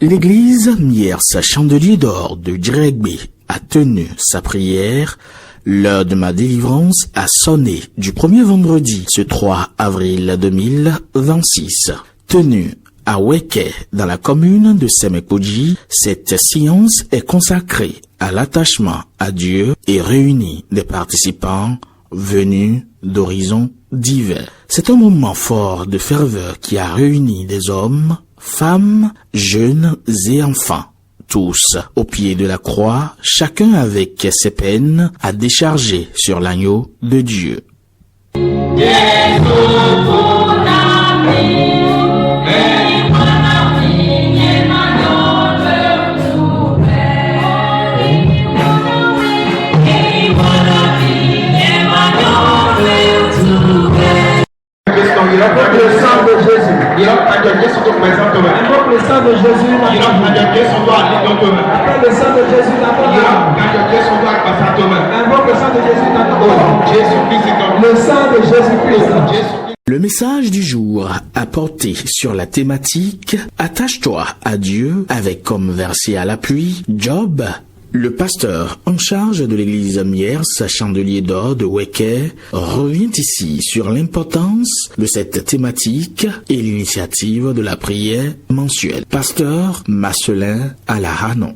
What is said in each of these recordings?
L'église Miers Chandelier d'Or de Djeregbé a tenu sa prière. L'heure de ma délivrance a sonné du premier vendredi, ce 3 avril 2026. Tenue à Weke, dans la commune de Semekoji, cette séance est consacrée à l'attachement à Dieu et réunit des participants venus d'horizons divers. C'est un moment fort de ferveur qui a réuni des hommes, femmes, jeunes et enfants. Tous au pied de la croix, chacun avec ses peines à décharger sur l'agneau de Dieu. Le sang de Jésus, Le message du jour a porté sur la thématique « Attache-toi à Dieu » avec comme verset à l'appui Job. Le pasteur en charge de l'église Miers Chandelier d'Or de Weke revient ici sur l'importance de cette thématique et l'initiative de la prière mensuelle. Pasteur Marcelin Alahanon.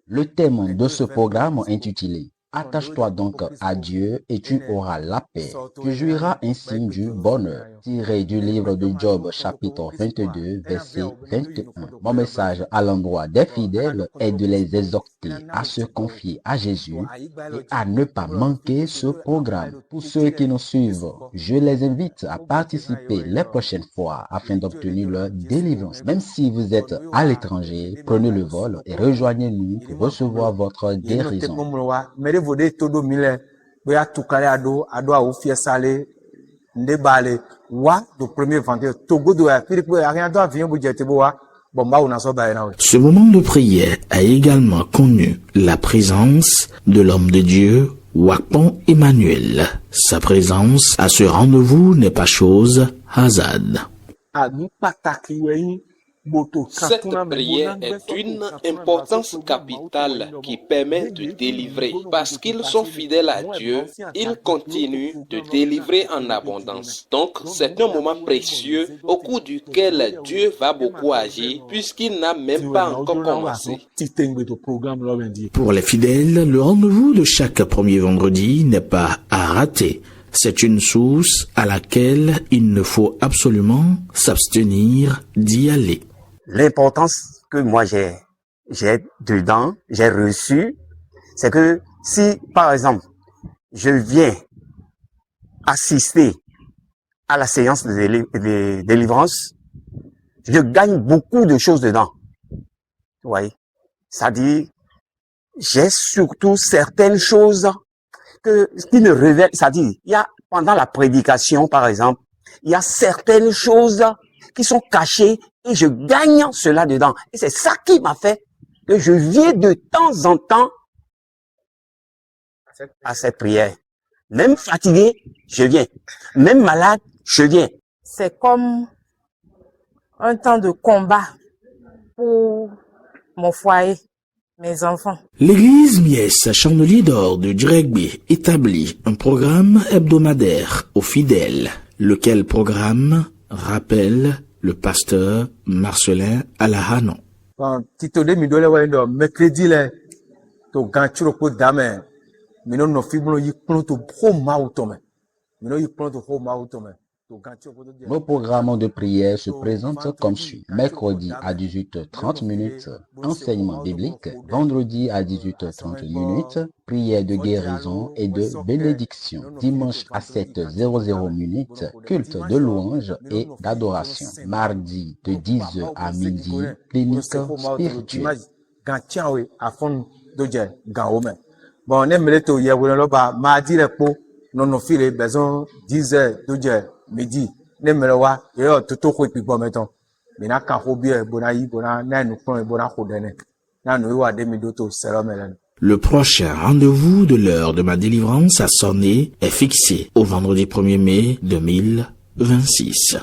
Le thème de ce programme intitulé « Attache-toi donc à Dieu et tu auras la paix. Tu jouiras ainsi du bonheur » tiré du livre de Job chapitre 22 verset 21. Mon message à l'endroit des fidèles est de les exhorter à se confier à Jésus et à ne pas manquer ce programme. Pour ceux qui nous suivent, je les invite à participer les prochaines fois afin d'obtenir leur délivrance. Même si vous êtes à l'étranger, prenez le vol et rejoignez-nous pour recevoir votre guérison. Ce moment de prière a également connu la présence de l'homme de Dieu, Wakpon Emmanuel. Sa présence à ce rendez-vous n'est pas chose hasard. Cette prière est d'une importance capitale qui permet de délivrer. Parce qu'ils sont fidèles à Dieu, ils continuent de délivrer en abondance. Donc, c'est un moment précieux au cours duquel Dieu va beaucoup agir puisqu'il n'a même pas encore commencé. Pour les fidèles, le rendez-vous de chaque premier vendredi n'est pas à rater. C'est une source à laquelle il ne faut absolument s'abstenir d'y aller. L'importance que moi j'ai dedans, j'ai reçu, c'est que si, par exemple, je viens assister à la séance de délivrance, je gagne beaucoup de choses dedans. Vous voyez? C'est-à-dire, j'ai surtout certaines choses qui ne révèlent, c'est-à-dire, il y a, pendant la prédication, par exemple, il y a certaines choses qui sont cachées et je gagne cela dedans. Et c'est ça qui m'a fait que je viens de temps en temps à cette prière. Même fatigué, je viens. Même malade, je viens. C'est comme un temps de combat pour mon foyer, mes enfants. L'église Miers Chandelier d'Or de Djeregbé établit un programme hebdomadaire aux fidèles, lequel programme rappelle le pasteur Marcelin Alahanon. Nos programmes de prière se présentent comme suit. Mercredi à 18h30, enseignement biblique. Vendredi à 18h30, prière de guérison et de bénédiction. Dimanche à 7h00, culte de louange et d'adoration. Mardi de 10h à midi, clinique spirituelle. Bon, on aime les taux, il y a mardi, non, file, besoin 10h, midi, nemelewa, yo, tout au puis bon, mettons. Mais n'a qu'à hobby, bonaï, bona, n'a nous prenons, bona, rodene. N'a nous, wa demi d'auto, c'est l'homme, Le prochain rendez-vous de l'heure de ma délivrance a sonné est fixé au vendredi 1er mai 2026.